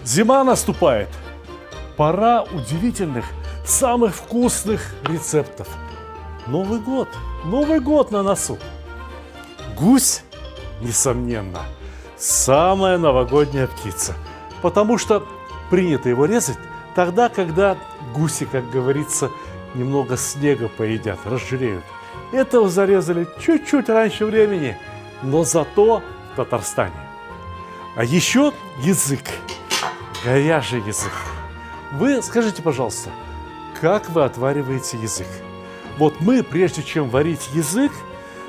Зима наступает. Пора удивительных, самых вкусных рецептов. Новый год на носу. Гусь, несомненно, самая новогодняя птица, потому что принято его резать тогда, когда гуси, как говорится, немного снега поедят, разжиреют. Этого зарезали чуть-чуть раньше времени, но зато в Татарстане. А еще язык, говяжий язык. Вы скажите, пожалуйста, как вы отвариваете язык? Вот мы, прежде чем варить язык,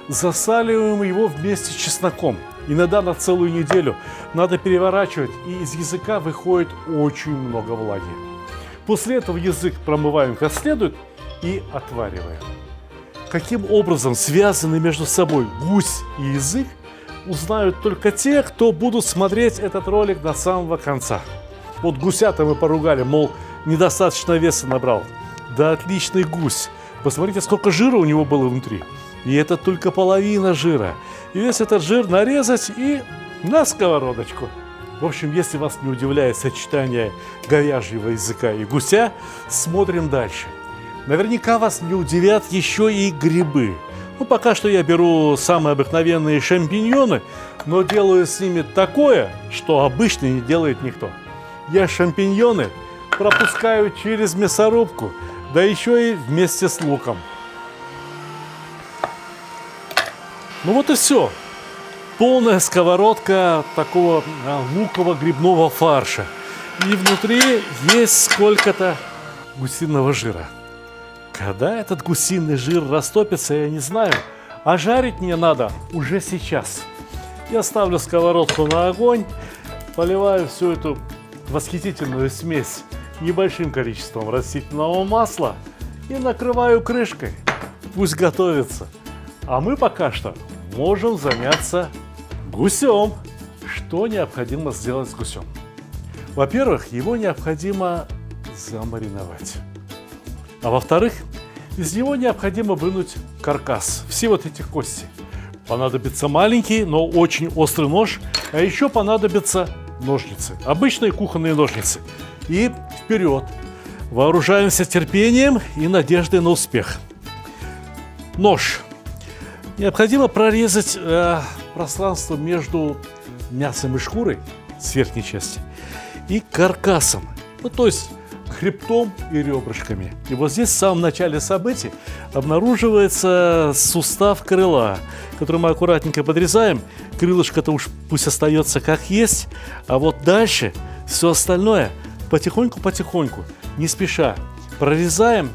засаливаем его вместе с чесноком. Иногда на целую неделю надо переворачивать, и из языка выходит очень много влаги. После этого язык промываем как следует и отвариваем. Каким образом связаны между собой гусь и язык, узнают только те, кто будут смотреть этот ролик до самого конца. Вот гуся-то мы поругали, мол, недостаточно веса набрал. Да отличный гусь. Посмотрите, сколько жира у него было внутри. И это только половина жира. И весь этот жир нарезать и на сковородочку. В общем, если вас не удивляет сочетание говяжьего языка и гуся, смотрим дальше. Наверняка вас не удивят еще и грибы. Пока что я беру самые обыкновенные шампиньоны, но делаю с ними такое, что обычно не делает никто. Я шампиньоны пропускаю через мясорубку, да еще и вместе с луком. Ну вот и все. Полная сковородка такого луково-грибного фарша. И внутри есть сколько-то гусиного жира. Когда этот гусиный жир растопится, я не знаю. А жарить мне надо уже сейчас. Я ставлю сковородку на огонь, поливаю всю эту восхитительную смесь небольшим количеством растительного масла и накрываю крышкой. Пусть готовится. А мы пока что можем заняться гусем. Что необходимо сделать с гусем? Во-первых, его необходимо замариновать. А во-вторых, из него необходимо вынуть каркас, все вот эти кости. Понадобится маленький, но очень острый нож, а еще понадобятся ножницы, обычные кухонные ножницы. И вперед! Вооружаемся терпением и надеждой на успех. Нож. Необходимо прорезать пространство между мясом и шкурой с верхней части и каркасом, то есть хребтом и ребрышками. И вот здесь в самом начале событий обнаруживается сустав крыла, который мы аккуратненько подрезаем. Крылышко-то уж пусть остается как есть, а вот дальше все остальное потихоньку, не спеша прорезаем.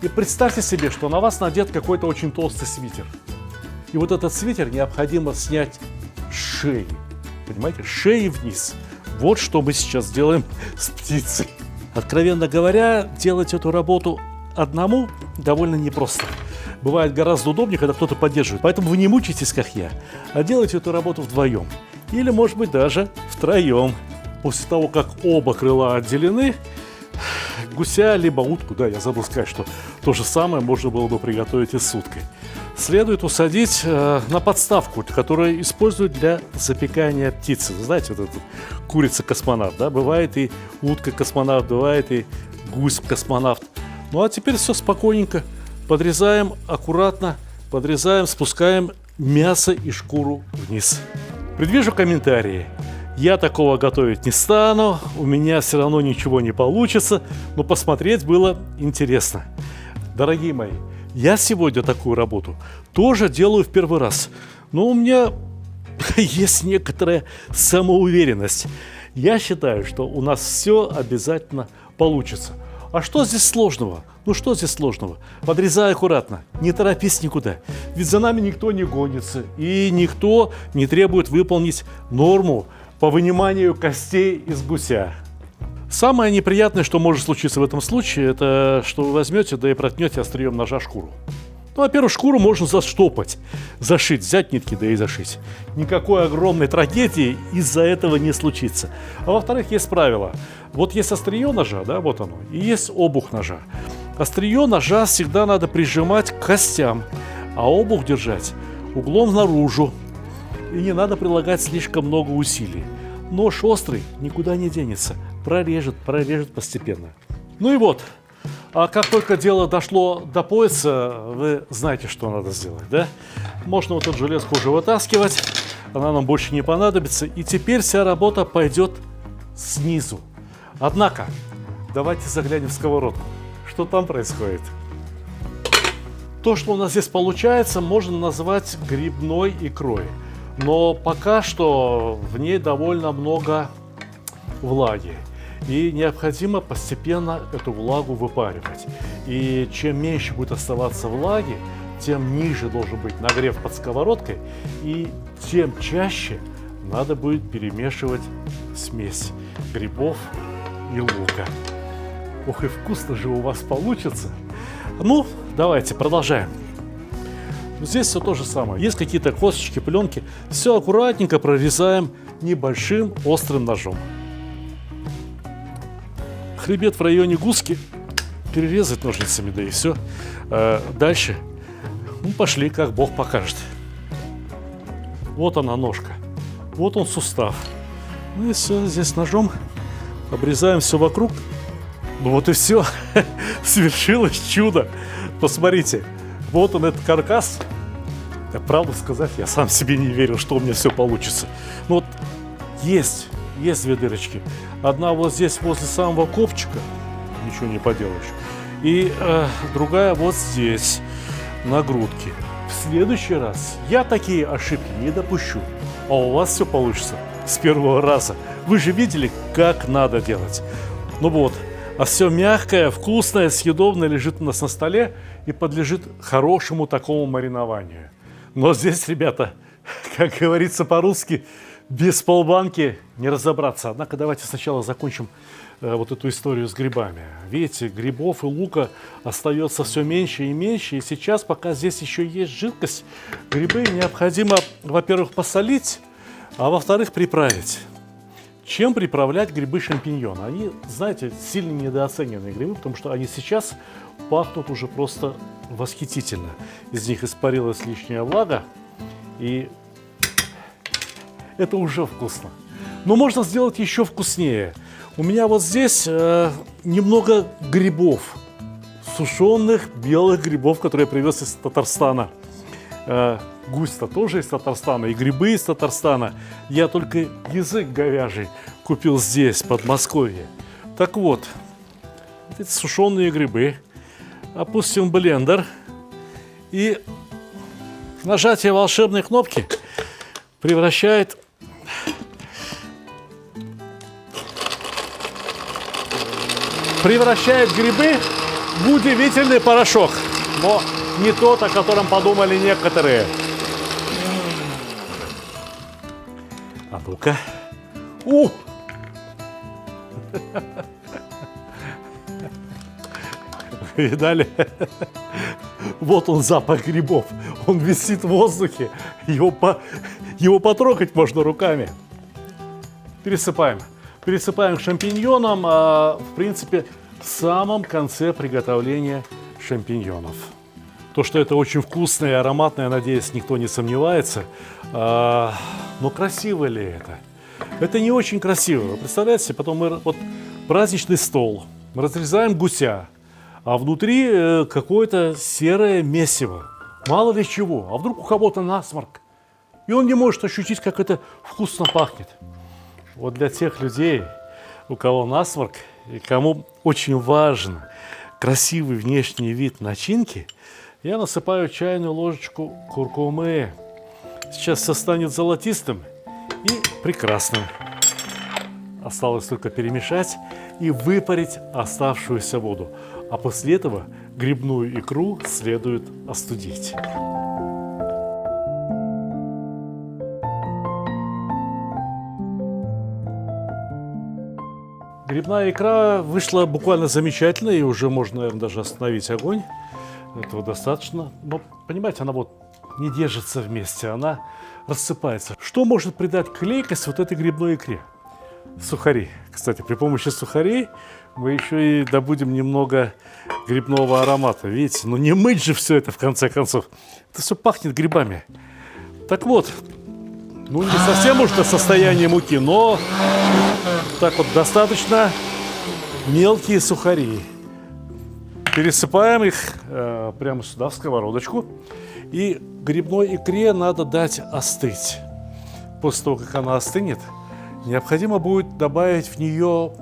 И представьте себе, что на вас надет какой-то очень толстый свитер. И вот этот свитер необходимо снять с шеи. Понимаете? Шеи вниз. Вот что мы сейчас делаем с птицей. Откровенно говоря, делать эту работу одному довольно непросто. Бывает гораздо удобнее, когда кто-то поддерживает. Поэтому вы не мучайтесь, как я, а делайте эту работу вдвоем. Или, может быть, даже втроем. После того, как оба крыла отделены, гуся либо утку, да, я забыл сказать, что то же самое можно было бы приготовить и с уткой, следует усадить на подставку, которую используют для запекания птицы. Знаете, вот эта курица-космонавт, да, бывает и утка-космонавт, бывает и гусь-космонавт. Ну а теперь все спокойненько. Подрезаем аккуратно, спускаем мясо и шкуру вниз. Предвижу комментарии. Я такого готовить не стану, у меня все равно ничего не получится, но посмотреть было интересно. Дорогие мои, я сегодня такую работу тоже делаю в первый раз, но у меня есть некоторая самоуверенность. Я считаю, что у нас все обязательно получится. А что здесь сложного? Что здесь сложного? Подрезай аккуратно, не торопись никуда. Ведь за нами никто не гонится и никто не требует выполнить норму по выниманию костей из гуся. Самое неприятное, что может случиться в этом случае, это что вы возьмете, да и проткнете острием ножа шкуру. Во-первых, шкуру можно заштопать, зашить, взять нитки, да и зашить. Никакой огромной трагедии из-за этого не случится. А во-вторых, есть правило. Вот есть острие ножа, да, вот оно, и есть обух ножа. Острие ножа всегда надо прижимать к костям, а обух держать углом наружу. И не надо прилагать слишком много усилий. Нож острый, никуда не денется. прорежет постепенно. Ну и вот. А как только дело дошло до пояса, вы знаете, что надо сделать, да? Можно вот эту железку уже вытаскивать, она нам больше не понадобится. И теперь вся работа пойдет снизу. Однако, давайте заглянем в сковородку. Что там происходит? То, что у нас здесь получается, можно назвать грибной икрой. Но пока что в ней довольно много влаги. И необходимо постепенно эту влагу выпаривать. И чем меньше будет оставаться влаги, тем ниже должен быть нагрев под сковородкой, и тем чаще надо будет перемешивать смесь грибов и лука. Ох, и вкусно же у вас получится. Ну, давайте продолжаем. Здесь все то же самое. Есть какие-то косточки, пленки. Все аккуратненько прорезаем небольшим острым ножом. Хребет в районе гуски перерезать ножницами, да и все. Дальше пошли, как Бог покажет. Вот она ножка, вот он сустав. Ну и все, здесь ножом обрезаем все вокруг. Ну вот и все, свершилось чудо. Посмотрите, вот он, этот каркас. Да, правду сказать, я сам себе не верил, что у меня все получится. Ну вот есть две дырочки. Одна вот здесь, возле самого копчика, ничего не поделаешь. И другая вот здесь, на грудке. В следующий раз я такие ошибки не допущу. А у вас все получится с первого раза. Вы же видели, как надо делать. Ну вот, а все мягкое, вкусное, съедобное лежит у нас на столе и подлежит хорошему такому маринованию. Но здесь, ребята, как говорится по-русски, без полбанки не разобраться. Однако давайте сначала закончим вот эту историю с грибами. Видите, грибов и лука остается все меньше и меньше. И сейчас, пока здесь еще есть жидкость, грибы необходимо, во-первых, посолить, а во-вторых, приправить. Чем приправлять грибы-шампиньоны? Они, знаете, сильно недооцененные грибы, потому что они сейчас пахнут уже просто восхитительно. Из них испарилась лишняя влага, и это уже вкусно. Но можно сделать еще вкуснее. У меня вот здесь немного грибов, сушеных белых грибов, которые я привез из Татарстана. Гусь-то тоже из Татарстана, и грибы из Татарстана. Я только язык говяжий купил здесь, в Подмосковье. Так вот, эти сушеные грибы опустим в блендер, и нажатие волшебной кнопки превращает грибы в удивительный порошок, но не тот, о котором подумали некоторые. А ну-ка. Видали? Вот он, запах грибов. Он висит в воздухе. Его потрогать можно руками. Пересыпаем. Пересыпаем к шампиньонам, в принципе, в самом конце приготовления шампиньонов. То, что это очень вкусно и ароматно, я надеюсь, никто не сомневается. Но красиво ли это? Это не очень красиво. Вы представляете, потом мы вот праздничный стол, мы разрезаем гуся, а внутри какое-то серое месиво. Мало ли чего. А вдруг у кого-то насморк? И он не может ощутить, как это вкусно пахнет. Вот для тех людей, у кого насморк и кому очень важен красивый внешний вид начинки, я насыпаю чайную ложечку куркумы. Сейчас все станет золотистым и прекрасным. Осталось только перемешать и выпарить оставшуюся воду. А после этого грибную икру следует остудить. Грибная икра вышла буквально замечательно, и уже можно, наверное, даже остановить огонь. Этого достаточно. Но, понимаете, она вот не держится вместе, она рассыпается. Что может придать клейкость вот этой грибной икре? Сухари. Кстати, при помощи сухарей мы еще и добудем немного грибного аромата. Видите, ну не мыть же все это в конце концов. Это все пахнет грибами. Так вот, Ну, не совсем уж до состояния муки, но так вот достаточно мелкие сухари. Пересыпаем их прямо сюда, в сковородочку. И грибной икре надо дать остыть. После того, как она остынет, необходимо будет добавить в нее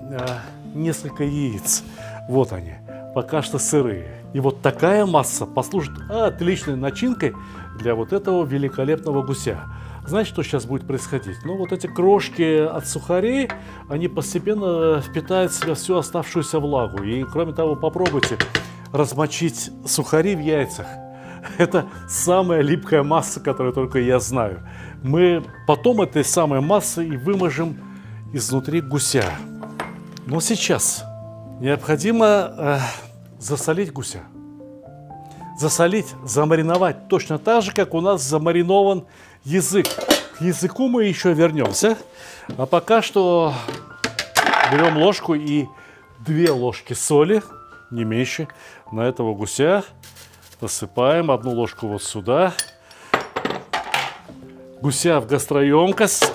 несколько яиц. Вот они, пока что сырые. И вот такая масса послужит отличной начинкой для вот этого великолепного гуся. Знаете, что сейчас будет происходить? Ну, вот эти крошки от сухарей, они постепенно впитают в себя всю оставшуюся влагу. И, кроме того, попробуйте размочить сухари в яйцах. Это самая липкая масса, которую только я знаю. Мы потом этой самой массой и выможем изнутри гуся. Но сейчас необходимо засолить гуся. Засолить, замариновать точно так же, как у нас замаринован язык. К языку мы еще вернемся. А пока что берем ложку и 2 ложки соли, не меньше, на этого гуся. Насыпаем 1 ложку вот сюда. Гуся в гастроемкость.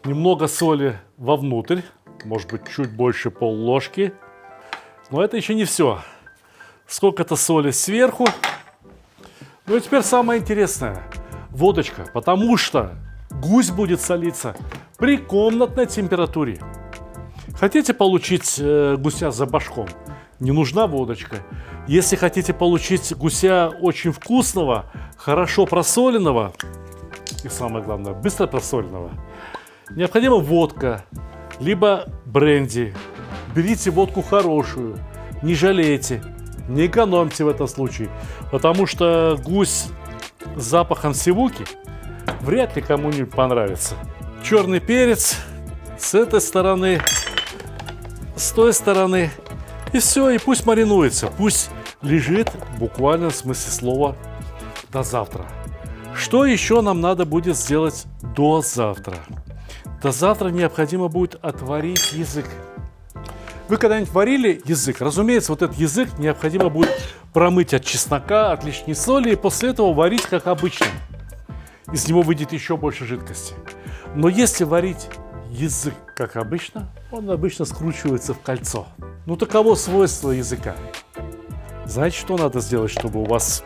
Немного соли вовнутрь. Может быть, чуть больше пол-ложки. Но это еще не все. Сколько-то соли сверху. Ну и теперь самое интересное. Водочка. Потому что гусь будет солиться при комнатной температуре. Хотите получить гуся за башком? Не нужна водочка. Если хотите получить гуся очень вкусного, хорошо просоленного и, самое главное, быстро просоленного, необходима водка, либо бренди. Берите водку хорошую, не жалейте, не экономьте в этом случае, потому что гусь с запахом сивуки вряд ли кому-нибудь понравится. Черный перец с этой стороны, с той стороны. И все, и пусть маринуется, пусть лежит в буквальном смысле слова до завтра. Что еще нам надо будет сделать до завтра? До завтра необходимо будет отварить язык. Вы когда-нибудь варили язык? Разумеется, вот этот язык необходимо будет промыть от чеснока, от лишней соли и после этого варить как обычно. Из него выйдет еще больше жидкости. Но если варить язык как обычно, он обычно скручивается в кольцо. Ну таково свойство языка. Знаете, что надо сделать, чтобы у вас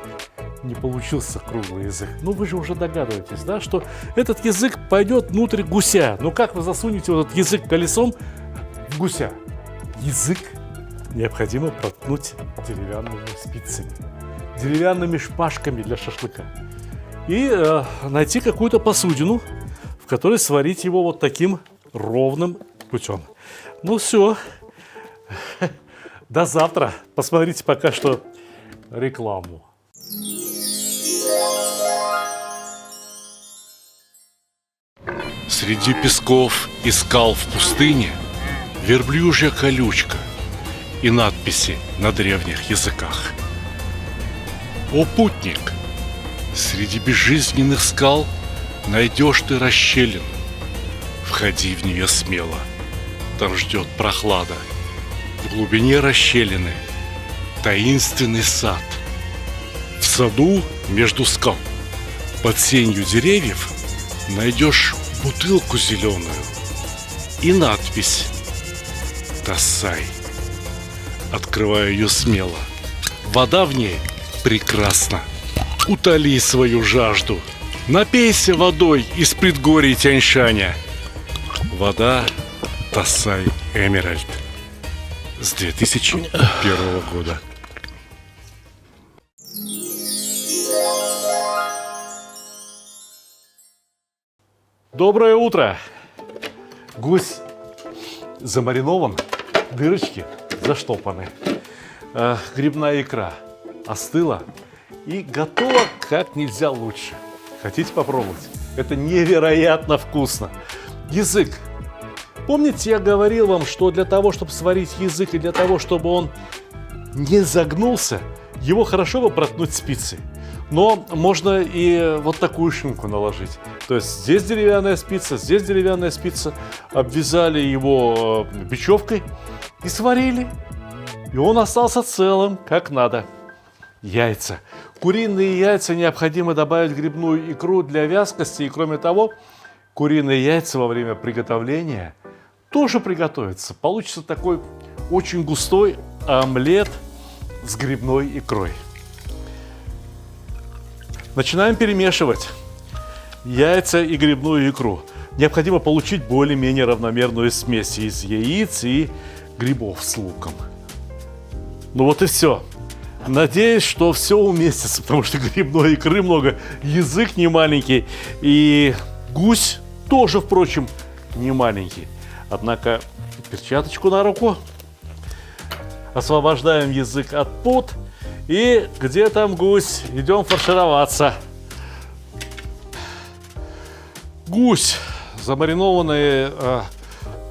не получился круглый язык? Ну вы же уже догадываетесь, да, что этот язык пойдет внутрь гуся. Ну как вы засунете вот этот язык колесом в гуся? Язык необходимо проткнуть деревянными спицами, деревянными шпажками для шашлыка. И найти какую-то посудину, в которой сварить его вот таким ровным путем. Ну все. До завтра. Посмотрите пока что рекламу. Среди песков и скал в пустыне верблюжья колючка и надписи на древних языках. О, путник! Среди безжизненных скал найдешь ты расщелину. Входи в нее смело, там ждет прохлада. В глубине расщелины таинственный сад. В саду между скал, под сенью деревьев, найдешь бутылку зеленую и надпись «Тассай». Открываю ее смело. Вода в ней прекрасна. Утоли свою жажду. Напейся водой из предгорий Тяньшаня. Вода Тассай Эмеральд с 2001 года. Доброе утро! Гусь замаринован, дырочки заштопаны. Грибная икра остыла и готова как нельзя лучше. Хотите попробовать? Это невероятно вкусно. Язык. Помните, я говорил вам, что для того, чтобы сварить язык и для того, чтобы он не загнулся, его хорошо бы проткнуть спицей. Но можно и вот такую шинку наложить. То есть здесь деревянная спица, обвязали его бечевкой и сварили. И он остался целым, как надо. Яйца. куриные яйца необходимо добавить грибную икру для вязкости. И кроме того, куриные яйца во время приготовления тоже приготовятся. Получится такой очень густой омлет с грибной икрой. Начинаем перемешивать яйца и грибную икру. Необходимо получить более-менее равномерную смесь из яиц и грибов с луком. Ну вот и все. Надеюсь, что все уместится, потому что грибной икры много, язык не маленький, и гусь тоже, впрочем, не маленький. Однако перчаточку на руку, освобождаем язык от пут, и где там гусь? Идем фаршироваться. Гусь, замаринованный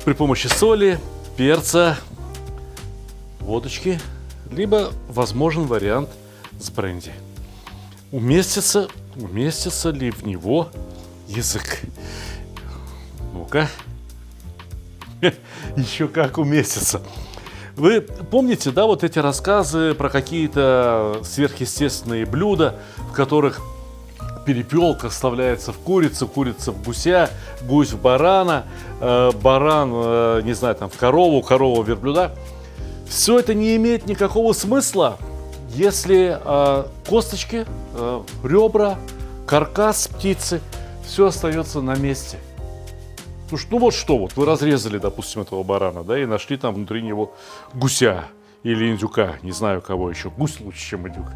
при помощи соли, перца, водочки, либо возможен вариант с бренди. Уместится ли в него язык? Ну-ка. Еще как уместится. Вы помните, да, вот эти рассказы про какие-то сверхъестественные блюда, в которых перепелка вставляется в курицу, курица в гуся, гусь в барана, баран, не знаю, там, в корову, корова в верблюда. Все это не имеет никакого смысла, если косточки, ребра, каркас птицы, все остается на месте. Ну вот что, вот вы разрезали, допустим, этого барана, да, и нашли там внутри него гуся или индюка, не знаю кого еще. Гусь лучше, чем индюк.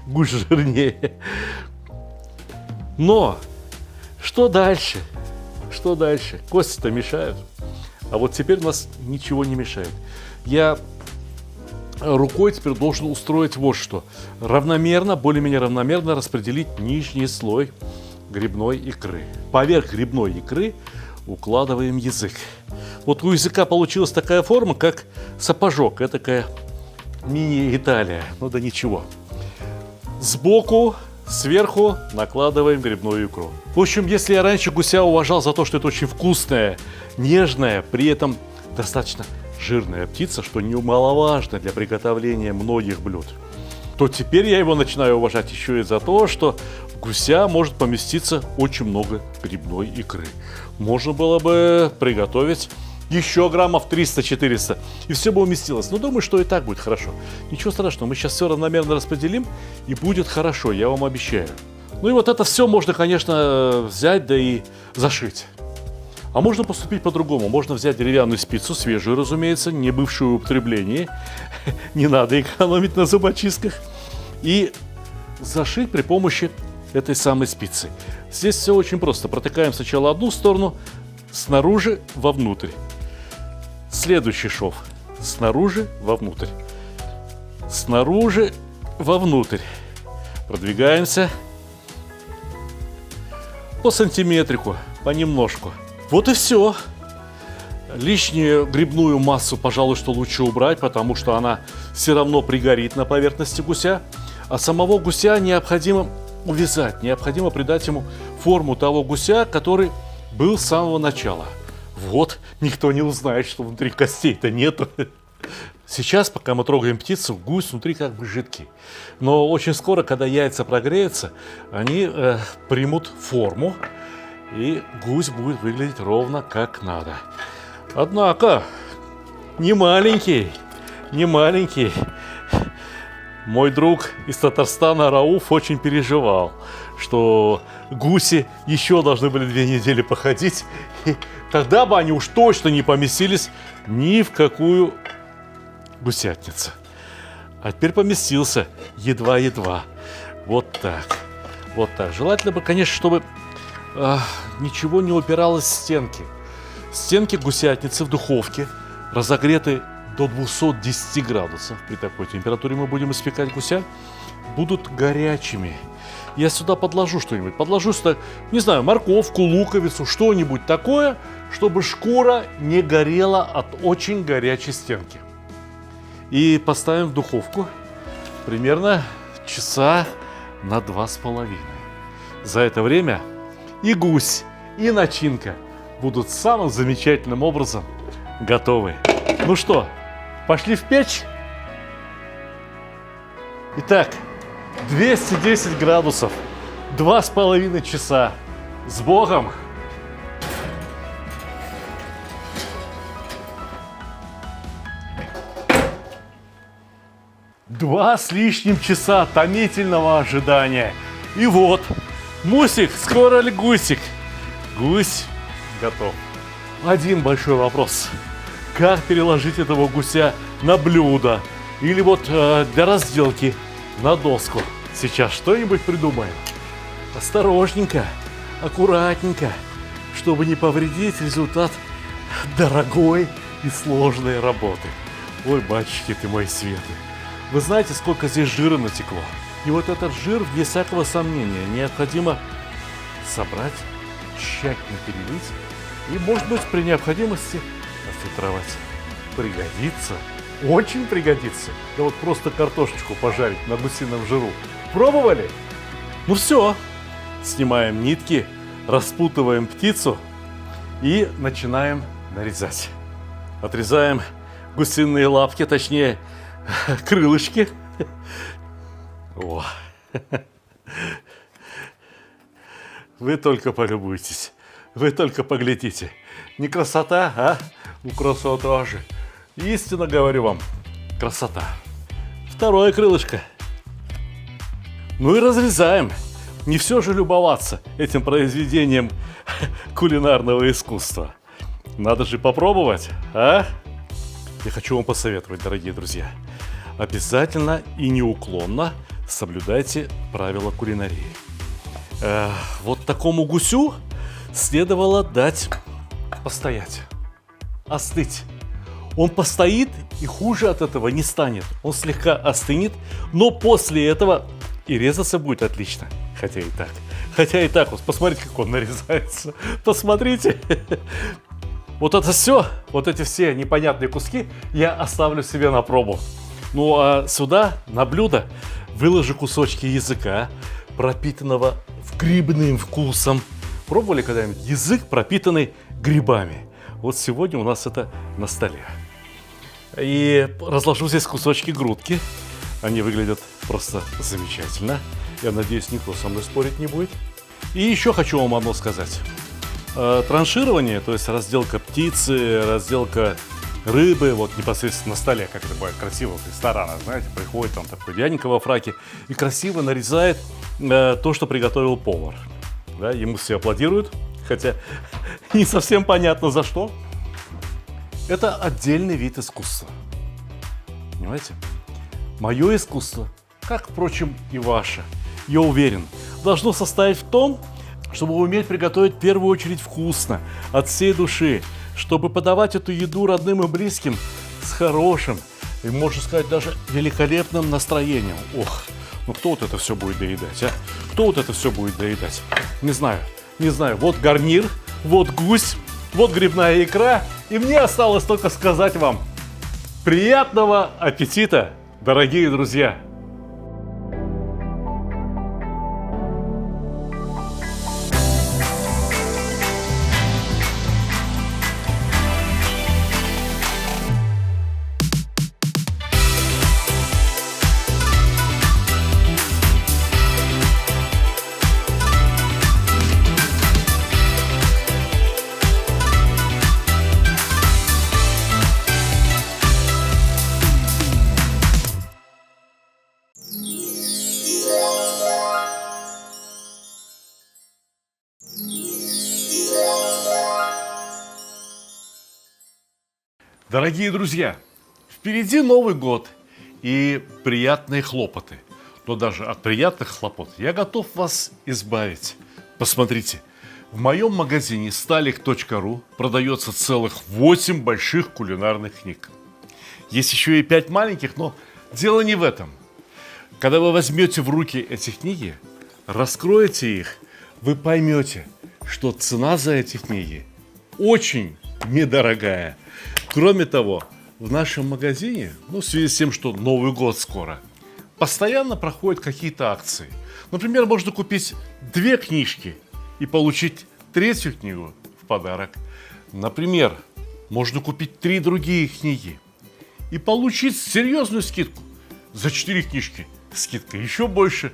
Гусь жирнее. Но что дальше? Что дальше? Кости-то мешают. А вот теперь у нас ничего не мешает. Я рукой теперь должен устроить вот что. Равномерно, более-менее равномерно распределить нижний слой грибной икры. Поверх грибной икры укладываем язык. Вот у языка получилась такая форма, как сапожок. Это такая мини-Италия. Ну да ничего. Сбоку, сверху накладываем грибную икру. В общем, если я раньше гуся уважал за то, что это очень вкусная, нежная, при этом достаточно жирная птица, что немаловажно для приготовления многих блюд, то теперь я его начинаю уважать еще и за то, что в гуся может поместиться очень много грибной икры. Можно было бы приготовить еще граммов 300-400, и все бы уместилось. Но думаю, что и так будет хорошо. Ничего страшного, мы сейчас все равномерно распределим, и будет хорошо, я вам обещаю. Ну и вот это все можно, конечно, взять, да и зашить. А можно поступить по-другому. Можно взять деревянную спицу, свежую, разумеется, не бывшую в употреблении. Не надо экономить на зубочистках. И зашить при помощи этой самой спицы. Здесь все очень просто. Протыкаем сначала одну сторону, снаружи вовнутрь. Следующий шов. Снаружи вовнутрь. Снаружи вовнутрь. Продвигаемся по сантиметрику, понемножку. Вот и все. Лишнюю грибную массу, пожалуй, что лучше убрать, потому что она все равно пригорит на поверхности гуся. А самого гуся необходимо увязать, необходимо придать ему форму того гуся, который был с самого начала. Вот, никто не узнает, что внутри костей-то нету. Сейчас, пока мы трогаем птицу, гусь внутри как бы жидкий. Но очень скоро, когда яйца прогреются, они примут форму, и гусь будет выглядеть ровно как надо. Однако, не маленький. Мой друг из Татарстана Рауф очень переживал, что гуси еще должны были 2 недели походить, и тогда бы они уж точно не поместились ни в какую гусятницу. А теперь поместился, едва-едва. Вот так. Желательно бы, конечно, чтобы ничего не упиралось в стенки. Стенки гусятницы в духовке разогреты до 210 градусов. При такой температуре мы будем испекать гуся. Будут горячими. Я сюда подложу что-нибудь. Подложу сюда, не знаю, морковку, луковицу, что-нибудь такое, чтобы шкура не горела от очень горячей стенки. И поставим в духовку примерно часа на 2,5. За это время и гусь, и начинка будут самым замечательным образом готовы. Ну что, пошли в печь? Итак, 210 градусов, 2,5 часа. С Богом! Два с лишним часа томительного ожидания. И вот, Мусик, скоро ли гусик? Гусь готов. Один большой вопрос. Как переложить этого гуся на блюдо? Или вот для разделки на доску? Сейчас что-нибудь придумаем. Осторожненько, аккуратненько, чтобы не повредить результат дорогой и сложной работы. Ой, батюшки ты мой светлый. Вы знаете, сколько здесь жира натекло? И вот этот жир, вне всякого сомнения, необходимо собрать, тщательно перелить и, может быть, при необходимости отфильтровать. Пригодится, очень пригодится. Да вот просто картошечку пожарить на гусином жиру. Пробовали? Ну все, снимаем нитки, распутываем птицу и начинаем нарезать. Отрезаем гусиные лапки, точнее, крылышки. О. Вы только полюбуйтесь, вы только поглядите. Не красота, а? Ну, красота же. Истинно говорю вам, красота. Второе крылышко. Ну и разрезаем. Не все же любоваться этим произведением кулинарного искусства. Надо же попробовать, а? Я хочу вам посоветовать, дорогие друзья. Обязательно и неуклонно соблюдайте правила кулинарии. Вот такому гусю следовало дать постоять, остыть. Он постоит и хуже от этого не станет. Он слегка остынет, но после этого и резаться будет отлично. Хотя и так, вот посмотрите, как он нарезается. Посмотрите. Вот это все, вот эти все непонятные куски я оставлю себе на пробу. Ну а сюда, на блюдо, выложу кусочки языка, пропитанного грибным вкусом. Пробовали когда-нибудь язык, пропитанный грибами? Вот сегодня у нас это на столе. И разложу здесь кусочки грудки. Они выглядят просто замечательно. Я надеюсь, никто со мной спорить не будет. И еще хочу вам одно сказать. Транширование, то есть разделка птицы, разделка рыбы, вот непосредственно на столе, как это бывает красиво в ресторанах, знаете, приходит там такой дяденька во фраке и красиво нарезает то, что приготовил повар. Да, ему все аплодируют, хотя не совсем понятно за что. Это отдельный вид искусства. Понимаете? Мое искусство, как, впрочем, и ваше, я уверен, должно состоять в том, чтобы уметь приготовить в первую очередь вкусно, от всей души, чтобы подавать эту еду родным и близким с хорошим и, можно сказать, даже великолепным настроением. Ох, ну кто вот это все будет доедать, а? Кто вот это все будет доедать? Не знаю. Вот гарнир, вот гусь, вот грибная икра, и мне осталось только сказать вам приятного аппетита, дорогие друзья! Дорогие друзья, впереди Новый год и приятные хлопоты. Но даже от приятных хлопот я готов вас избавить. Посмотрите, в моем магазине stalik.ru продается целых 8 больших кулинарных книг. Есть еще и 5 маленьких, но дело не в этом. Когда вы возьмете в руки эти книги, раскроете их, вы поймете, что цена за эти книги очень недорогая. Кроме того, в нашем магазине, в связи с тем, что Новый год скоро, постоянно проходят какие-то акции. Например, можно купить 2 книжки и получить 3-ю книгу в подарок. Например, можно купить 3 другие книги и получить серьезную скидку. За 4 книжки скидка еще больше,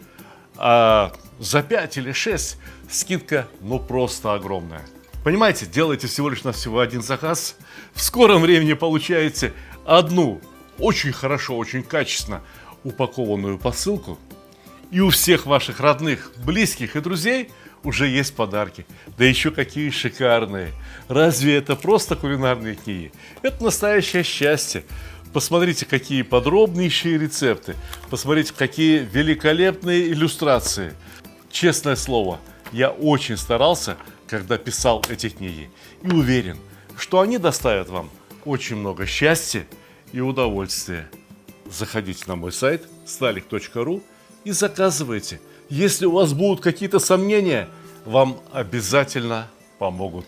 а за 5 или 6 скидка ну просто огромная. Понимаете, делаете всего лишь навсего один заказ, в скором времени получаете одну очень хорошо, очень качественно упакованную посылку, и у всех ваших родных, близких и друзей уже есть подарки. Да еще какие шикарные. Разве это просто кулинарные книги? Это настоящее счастье. Посмотрите, какие подробнейшие рецепты. Посмотрите, какие великолепные иллюстрации. Честное слово, я очень старался, когда писал эти книги. И уверен, что они доставят вам очень много счастья и удовольствия. Заходите на мой сайт stalik.ru и заказывайте. Если у вас будут какие-то сомнения, вам обязательно помогут.